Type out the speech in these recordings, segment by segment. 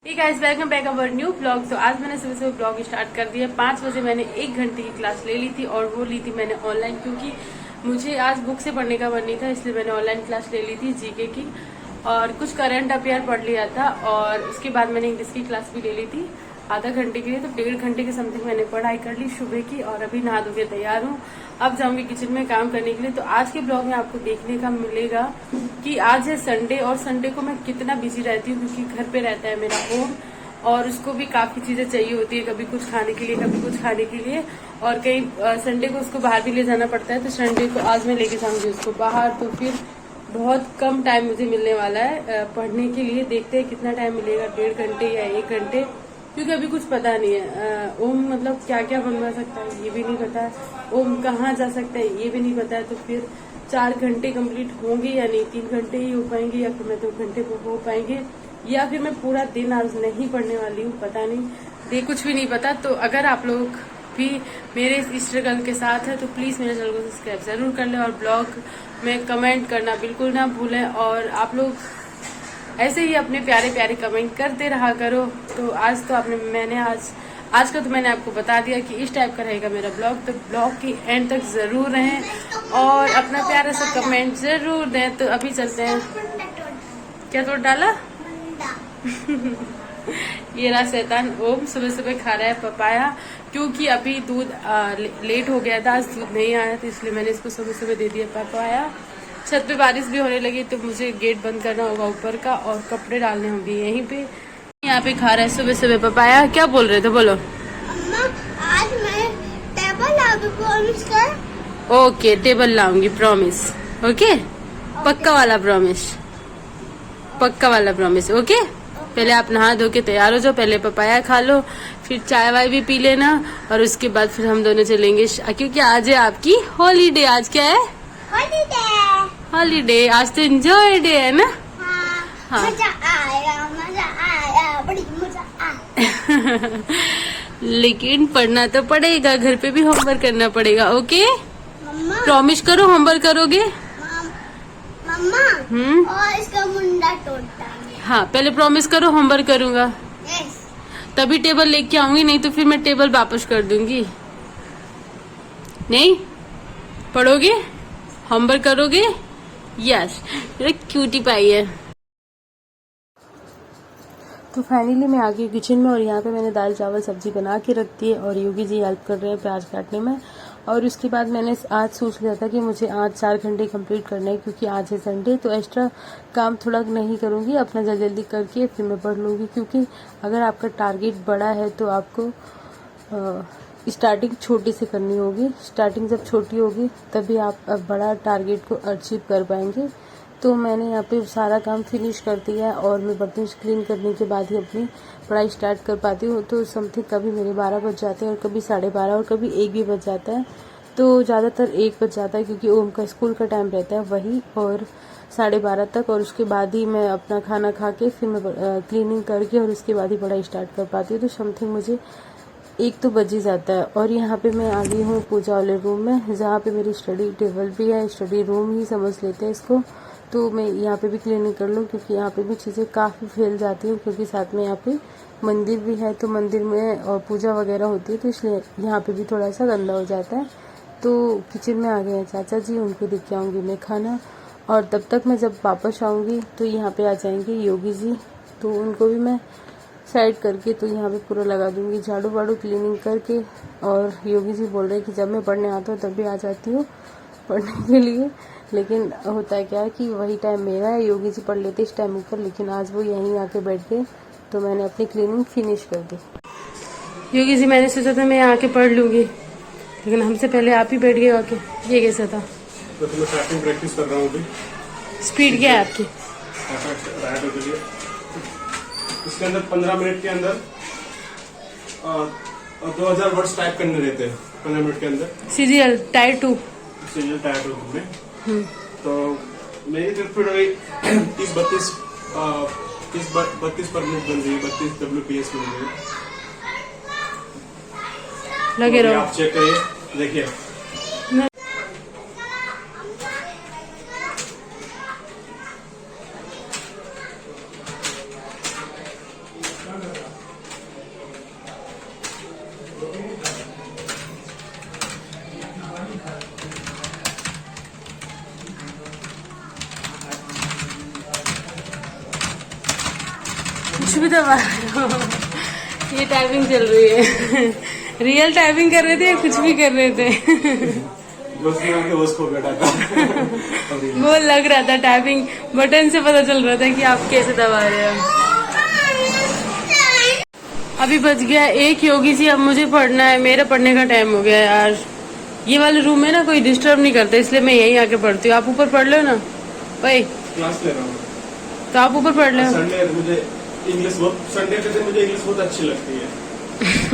ठीक है, welcome back our new blog. तो आज मैंने सुबह सुबह ब्लॉग स्टार्ट कर दिया। 5 बजे मैंने 1 घंटे की क्लास ले ली थी और वो ली थी मैंने ऑनलाइन, क्योंकि मुझे आज बुक से पढ़ने का मन नहीं था, इसलिए मैंने ऑनलाइन क्लास ले ली थी जीके की और कुछ करंट अफेयर पढ़ लिया था। और उसके बाद मैंने इंग्लिश की क्लास भी ले ली थी आधा घंटे के लिए, तो 1.5 घंटे के समथिंग मैंने पढ़ाई कर ली सुबह की। और अभी नहा धो के तैयार हूँ, अब जाऊंगी किचन में काम करने के लिए। तो आज के ब्लॉग में आपको देखने का मिलेगा कि आज है संडे और संडे को मैं कितना बिजी रहती हूँ, क्योंकि घर पे रहता है मेरा ओम और उसको भी काफी चीजें चाहिए होती है, कभी कुछ खाने के लिए कभी कुछ खाने के लिए। और कहीं संडे को उसको बाहर भी ले जाना पड़ता है, तो संडे को आज मैं लेके जाऊंगी उसको बाहर। तो फिर बहुत कम टाइम मुझे मिलने वाला है पढ़ने के लिए। देखते हैं कितना टाइम मिलेगा, 1.5 घंटे या 1 घंटे, क्योंकि अभी कुछ पता नहीं है। ओम मतलब क्या क्या बनवा सकता है ये भी नहीं पता है, ओम कहाँ जा सकता है ये भी नहीं पता है। तो फिर 4 घंटे कंप्लीट होंगे या नहीं, 3 घंटे ही हो पाएंगे या फिर मैं 2 घंटे हो पाएंगे, या फिर मैं पूरा दिन आज नहीं पढ़ने वाली हूँ, पता नहीं, कुछ भी नहीं पता। तो अगर आप लोग भी मेरे इस स्ट्रगल के साथ है तो प्लीज मेरे चैनल को सब्सक्राइब जरूर कर लें और ब्लॉग में कमेंट करना बिल्कुल ना भूलें। और आप लोग ऐसे ही अपने प्यारे प्यारे कमेंट करते रहा करो। तो आज तो आज का तो मैंने आपको बता दिया कि इस टाइप का रहेगा मेरा ब्लॉग, तो ब्लॉग की एंड तक जरूर रहें और अपना प्यारा सा कमेंट जरूर दें। तो अभी चलते हैं। क्या तोड़ डाला? ये रहा शैतान ओम, सुबह सुबह खा रहा है पपाया, क्योंकि अभी दूध लेट हो गया था, आज दूध नहीं आया था, इसलिए मैंने इसको सुबह सुबह दे दिया पपाया। छत पे बारिश भी होने लगी तो मुझे गेट बंद करना होगा ऊपर का और कपड़े डालने होंगे यहीं पे। यहाँ पे खा रहा है सुबह सुबह पपाया। क्या बोल रहे थे, बोलो। अम्मा, आज मैं टेबल लाऊंगी, प्रॉमिस कर। ओके, टेबल लाऊंगी, प्रॉमिस। ओके, पक्का वाला प्रॉमिस, पक्का वाला प्रॉमिस। ओके, पहले आप नहा धो के तैयार हो जाओ, पहले पपाया खा लो, फिर चाय वाय भी पी लेना और उसके बाद फिर हम दोनों चलेंगे, क्योंकि आज है आपकी हॉलीडे। आज क्या है? हॉलीडे। हॉलीडे, आज तो एंजॉय डे है ना। हाँ। मजा आया, बड़ी मजा आया। लेकिन पढ़ना तो पड़ेगा, घर पे भी होमवर्क करना पड़ेगा। ओके, मम्मा, प्रॉमिस करो होमवर्क करोगे। मम्मा, और इसका मुंडा तोड़ डालेंगे। हाँ, पहले प्रॉमिस करो होमवर्क करूंगा, यस। तभी टेबल लेके आऊंगी, नहीं तो फिर मैं टेबल वापस कर दूंगी। नहीं पढ़ोगे, होमवर्क करोगे? यस, मेरा क्यूटी पाई है। तो फाइनली मैं आ गई किचन में और यहाँ पे मैंने दाल चावल सब्जी बना के रख दी है और योगी जी हेल्प कर रहे हैं प्याज काटने में। और उसके बाद मैंने आज सोच लिया था कि मुझे आज 4 घंटे कंप्लीट करना है, क्योंकि आज है संडे, तो एक्स्ट्रा काम थोड़ा नहीं करूँगी, अपना जल्दी जल्दी करके फिर मैं पढ़ लूँगी। क्योंकि अगर आपका टारगेट बड़ा है तो आपको स्टार्टिंग छोटी से करनी होगी। स्टार्टिंग जब छोटी होगी तभी आप बड़ा टारगेट को अचीव कर पाएंगे। तो मैंने यहाँ पे सारा काम फिनिश कर दिया है और मैं बर्तन क्लीन करने के बाद ही अपनी पढ़ाई स्टार्ट कर पाती हूँ। तो समथिंग कभी मेरे 12 बज जाते हैं और कभी 12:30 और कभी 1 भी बज जाता है। तो ज़्यादातर 1 बज जाता है, क्योंकि ओम का स्कूल का टाइम रहता है वही, और 12:30 तक। और उसके बाद ही मैं अपना खाना खा के फिर मैं क्लीनिंग करके और उसके बाद ही पढ़ाई स्टार्ट कर पाती हूँ। तो समथिंग मुझे 1 तो बज ही जाता है। और यहाँ पे मैं आ गई हूँ पूजा वाले रूम में, जहाँ पे मेरी स्टडी टेबल भी है, स्टडी रूम ही समझ लेते हैं इसको। तो मैं यहाँ पे भी क्लीनिंग कर लूँ, क्योंकि यहाँ पे भी चीज़ें काफ़ी फैल जाती हैं, क्योंकि साथ में यहाँ पे मंदिर भी है, तो मंदिर में और पूजा वगैरह होती है, तो इसलिए यहाँ पे भी थोड़ा सा गंदा हो जाता है। तो किचन में आ गए हैं चाचा जी, उनको दे के आऊँगी मैं खाना। और तब तक मैं जब वापस आऊँगी तो यहाँ पे आ जाएंगे योगी जी, तो उनको भी मैं साइड करके तो यहाँ पे पूरा लगा दूंगी झाड़ू वाड़ू क्लीनिंग करके। और योगी जी बोल रहे हैं कि जब मैं पढ़ने आता हूँ तब भी आ जाती हूँ पढ़ने के लिए, लेकिन होता है क्या है कि वही टाइम मेरा है, योगी जी पढ़ लेते इस टाइम ऊपर, लेकिन आज वो यहीं आके बैठ गए, तो मैंने अपनी क्लीनिंग फिनिश कर दी। योगी जी, मैंने सोचा था मैं आके पढ़ लूंगी, लेकिन हमसे पहले आप ही बैठ गए आके, ये कैसा था? तो मैं स्टार्टिंग प्रैक्टिस कर रहा हूँ अभी। स्पीड क्या है आपकी? इसके अंदर 15 मिनट के अंदर 2000 वर्ड्स टाइप करने रहते हैं 15 मिनट के अंदर। सीरियल टायर 2 में तो मेरी तरफ फिर वही 30-32 पर मिनट बन रही है, 32 WPS बन रही है। लगे रहो, आप चेक करिए, देखिए। भी दबा रहे हो। ये टाइपिंग चल रही है। रियल टाइपिंग कर रहे थे या कुछ भी कर रहे थे? वो लग रहा था टाइपिंग बटन से पता चल रहा था कि आप कैसे दबा रहे हो। अभी बज गया 1 योगी जी, अब मुझे पढ़ना है, मेरा पढ़ने का टाइम हो गया यार। ये वाले रूम में ना कोई डिस्टर्ब नहीं करता, इसलिए मैं यहीं आके पढ़ती हूँ। आप ऊपर पढ़ लो ना भाई, क्लास ले रहा हूँ तो आप ऊपर पढ़ लो। संडे मुझे इंग्लिश संडे के दिन मुझे इंग्लिश बहुत अच्छी लगती है।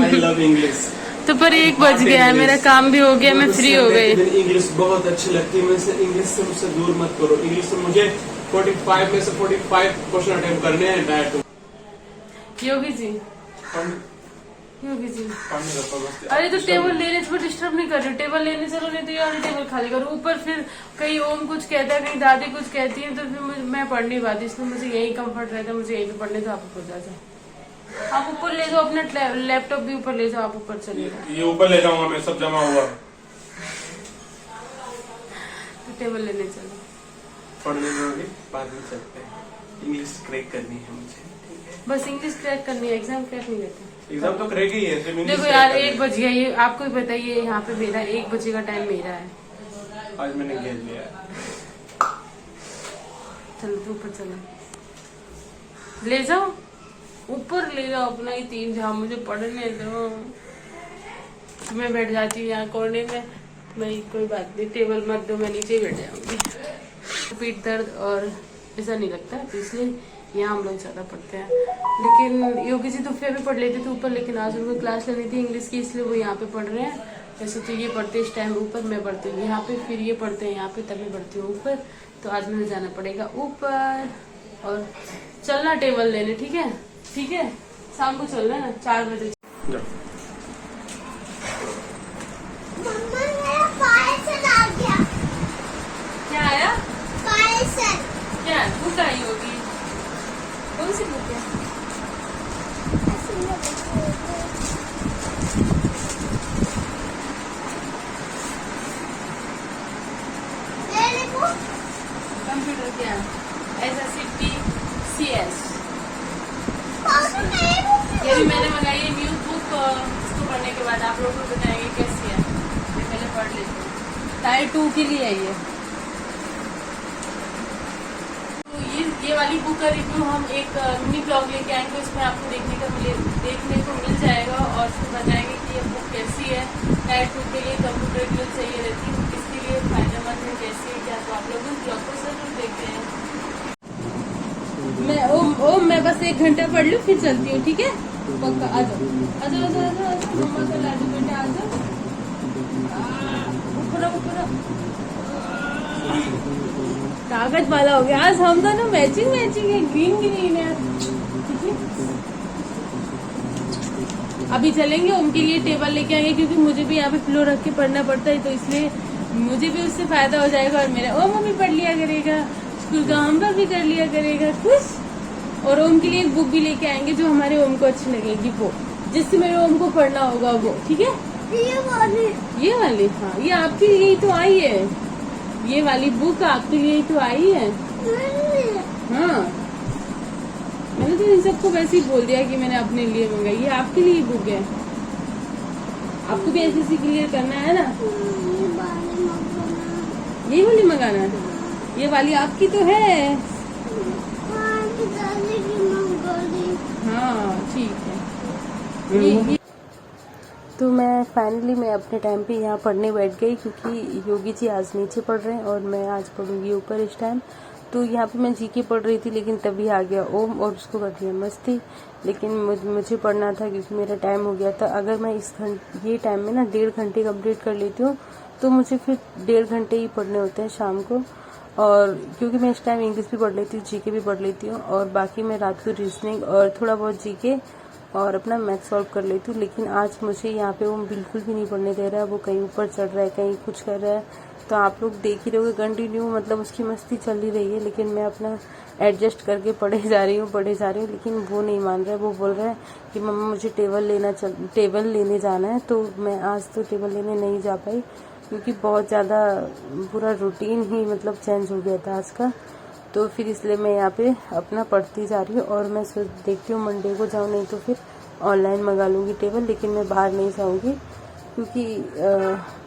I love English. तो पर 1 बज गया है, मेरा काम भी हो गया, मैं फ्री हो गई। इंग्लिश बहुत अच्छी लगती है, मुझसे इंग्लिश से मुझसे दूर मत करो। इंग्लिश से मुझे 45 में से 45 क्वेश्चन अटेम्प्ट करने हैं डायरेक्ट। योगी जी, योगी जी, अरे तो टेबल लेने से डिस्टर्ब नहीं कर रही, टेबल लेने चलो, नहीं तो ये वाली टेबल खाली करो। ऊपर फिर कहीं ओम कुछ कहता है, कहीं दादी कुछ कहती है, तो फिर मैं पढ़ नहीं पाती, इसलिए मुझे यही कंफर्ट रहता है, मुझे यही पे पढ़ने। तो आप ऊपर जा जाओ, आप ऊपर ले जाओ, अपना लैपटॉप भी ऊपर ले जाओ, आप ऊपर चले जाओ। ये ऊपर ले जाऊंगा मैं, सब जमा हुआ। तो टेबल लेने चलो, पढ़ने में बाद में चलते हैं। इंग्लिश क्रैक करनी है मुझे, बस इंग्लिश क्रैक करनी है, एग्जाम क्रैक नहीं करते। एग्जाम तो क्रैक ही है। देखो यार 1 बज गया, ये आपको भी पता ही है, यहाँ पे मेरा 1 बजे का टाइम मेरा है। आज मैंने घेर लिया। चलो तो ऊपर चलो, ले जाओ ऊपर, ले जाओ अपना ही 3 जहाँ, मुझे पढ़ने दो। मैं बैठ जाती हूँ यहाँ कोने में, मैं कोई बात नहीं, टेबल मत दो, मैं नीचे ही बैठ जाऊंगी। पीठ दर्द और ऐसा नहीं लगता, तो इसलिए यहाँ हम लोग ज्यादा पढ़ते हैं। लेकिन योगी जी तो फिर भी पढ़ लेते थे ऊपर, लेकिन आज उनको क्लास लेनी थी इंग्लिश की, इसलिए वो यहाँ पे पढ़ रहे हैं। वैसे तो ये पढ़ते इस टाइम ऊपर, मैं पढ़ती हूँ यहाँ पे, फिर ये पढ़ते हैं यहाँ पे, तभी पढ़ती हूँ ऊपर। तो आज मुझे जाना पड़ेगा ऊपर और चलना टेबल लेने, ठीक है? ठीक है, शाम को चलना ना 4 बजे। मम्मा मेरा पार्सल आ गया। क्या आया? पार्सल। क्या बुक आई होगी? कौन सी बुक है? कंप्यूटर क्या? SSCPCS। ये भी मैंने मंगाई है न्यू बुक, इसको पढ़ने के बाद आप लोग को बताएंगे कैसी है। मैं पहले पढ़ लेती हूँ, टायर 2 के लिए है ये। तो ये वाली बुक का रिव्यू हम एक मिनी ब्लॉग लेके आएंगे, उसमें आपको देखने को मिल जाएगा और फिर बताएंगे कि ये बुक कैसी है। टायर 2 के लिए कंप्यूटर के लिए चाहिए रहती है, किसके लिए फायदेमंद है, कैसी है क्या, तो आप लोग उस ब्लॉग को जरूर देखते हैं। मैं बस 1 घंटा पढ़ लूँ फिर चलती हूँ, ठीक है? पक्का आ जाओ, आ जाओ, आ जाओ, आ जाओ, आ जाओ, मम्मा को ला दो बेटा, आ जाओ, ऊपर ऊपर। ताकत वाला हो गया आज, हम दोनों मैचिंग है, ग्रीन ग्रीन है, ठीक है? अभी चलेंगे, उनके लिए टेबल लेके आएंगे, क्योंकि मुझे भी यहाँ पे फ्लो रख के पढ़ना पड़ता है, तो इसलिए मुझे भी उससे फायदा हो जाएगा और मेरा ओम भी पढ़ लिया करेगा, स्कूल का होमवर्क भी कर लिया करेगा खुश। और ओम के लिए एक बुक भी लेके आएंगे जो हमारे ओम को अच्छी लगेगी, वो जिससे मेरे ओम को पढ़ना होगा वो, ठीक है? ये वाली हाँ, ये आपके लिए ही तो आई है, ये वाली बुक आपके लिए ही तो आई है। हाँ, मैंने तो इन सबको वैसे ही बोल दिया कि मैंने अपने लिए मंगाई, ये आपके लिए बुक है, आपको भी SSC क्लियर करना है ना। ये वाली मंगाना है, ये वाली आपकी तो है। हाँ ठीक है। तो मैं फाइनली अपने टाइम पे यहाँ पढ़ने बैठ गई, क्योंकि योगी जी आज नीचे पढ़ रहे हैं और मैं आज पढ़ूंगी ऊपर इस टाइम। तो यहाँ पे मैं GK पढ़ रही थी, लेकिन तभी आ गया ओम और उसको कर दिया मस्ती। लेकिन मुझे पढ़ना था क्योंकि मेरा टाइम हो गया था। अगर मैं ये टाइम में ना 1.5 घंटे कंप्लीट कर लेती हूँ तो मुझे फिर 1.5 घंटे ही पढ़ने होते हैं शाम को। और क्योंकि मैं इस टाइम इंग्लिश भी पढ़ लेती हूँ, GK भी पढ़ लेती हूँ, और बाकी मैं रात को रीजनिंग और थोड़ा बहुत GK और अपना मैथ सॉल्व कर लेती हूँ। लेकिन आज मुझे यहाँ पे वो बिल्कुल भी नहीं पढ़ने दे रहा है, वो कहीं ऊपर चढ़ रहा है, कहीं कुछ कर रहा है। तो आप लोग देख ही रहोगे कंटिन्यू, मतलब उसकी मस्ती चल ही रही है, लेकिन मैं अपना एडजस्ट करके पढ़े जा रही हूँ। लेकिन वो नहीं मान रहा है, वो बोल रहा है कि मम्मा मुझे टेबल लेने जाना है। तो मैं आज तो टेबल लेने नहीं जा पाई, क्योंकि बहुत ज़्यादा पूरा रूटीन ही मतलब चेंज हो गया था आज का। तो फिर इसलिए मैं यहाँ पे अपना पढ़ती जा रही हूँ। और मैं देखती हूँ मंडे को जाऊँ, नहीं तो फिर ऑनलाइन मंगा लूँगी टेबल। लेकिन मैं बाहर नहीं जाऊँगी क्योंकि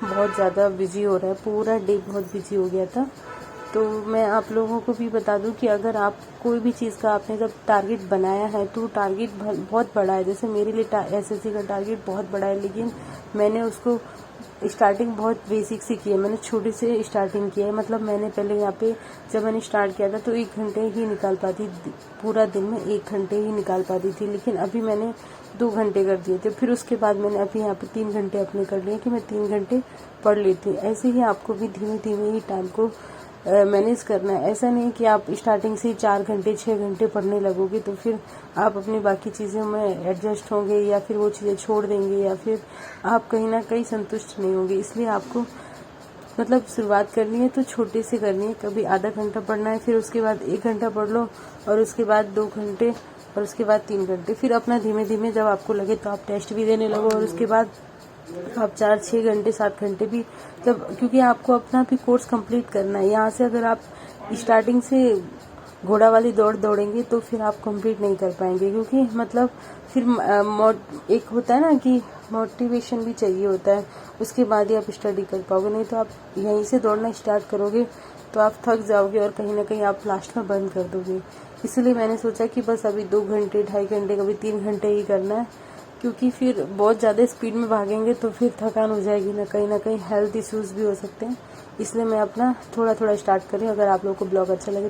बहुत ज़्यादा बिजी हो रहा है, पूरा डे बहुत बिजी हो गया था। तो मैं आप लोगों को भी बता दूं कि अगर आप कोई भी चीज़ का आपने जब टारगेट बनाया है तो टारगेट बहुत बड़ा है। जैसे मेरे लिए एसएससी का टारगेट बहुत बड़ा है, लेकिन मैंने उसको स्टार्टिंग बहुत बेसिक से की है, मैंने छोटे से स्टार्टिंग किया है। मतलब मैंने पहले यहाँ पे जब मैंने स्टार्ट किया था तो 1 घंटे ही निकाल पाती, पूरा दिन में 1 घंटे ही निकाल पाती थी, लेकिन अभी मैंने 2 घंटे कर दिए थे। फिर उसके बाद मैंने अभी यहाँ पे 3 घंटे अपने कर लिए कि मैं 3 घंटे पढ़ लेती हूँ। ऐसे ही आपको भी धीमे धीमे ही टाइम को मैनेज करना है। ऐसा नहीं कि आप स्टार्टिंग से 4 घंटे 6 घंटे पढ़ने लगोगे तो फिर आप अपनी बाकी चीज़ों में एडजस्ट होंगे या फिर वो चीज़ें छोड़ देंगे या फिर आप कहीं ना कहीं संतुष्ट नहीं होंगे। इसलिए आपको मतलब शुरुआत करनी है तो छोटे से करनी है। कभी आधा घंटा पढ़ना है, फिर उसके बाद 1 घंटा पढ़ लो, और उसके बाद 2 घंटे, और उसके बाद 3 घंटे। फिर अपना धीमे धीमे जब आपको लगे तो आप टेस्ट भी देने लगो, और उसके बाद आप 4-6 घंटे 7 घंटे भी, जब क्योंकि आपको अपना भी कोर्स कंप्लीट करना है। यहाँ से अगर आप स्टार्टिंग से घोड़ा वाली दौड़ दौड़ेंगे तो फिर आप कंप्लीट नहीं कर पाएंगे, क्योंकि मतलब फिर एक होता है ना कि मोटिवेशन भी चाहिए होता है, उसके बाद ही आप स्टडी कर पाओगे। नहीं तो आप यहीं से दौड़ना स्टार्ट करोगे तो आप थक जाओगे और कहीं ना कहीं आप लास्ट में बंद कर दोगे। इसलिए मैंने सोचा कि बस अभी 2 घंटे 2.5 घंटे कभी 3 घंटे ही करना है, क्योंकि फिर बहुत ज़्यादा स्पीड में भागेंगे तो फिर थकान हो जाएगी, ना कहीं हेल्थ इश्यूज भी हो सकते हैं। इसलिए मैं अपना थोड़ा थोड़ा स्टार्ट कर रही हूँ। अगर आप लोगों को ब्लॉग अच्छा लगे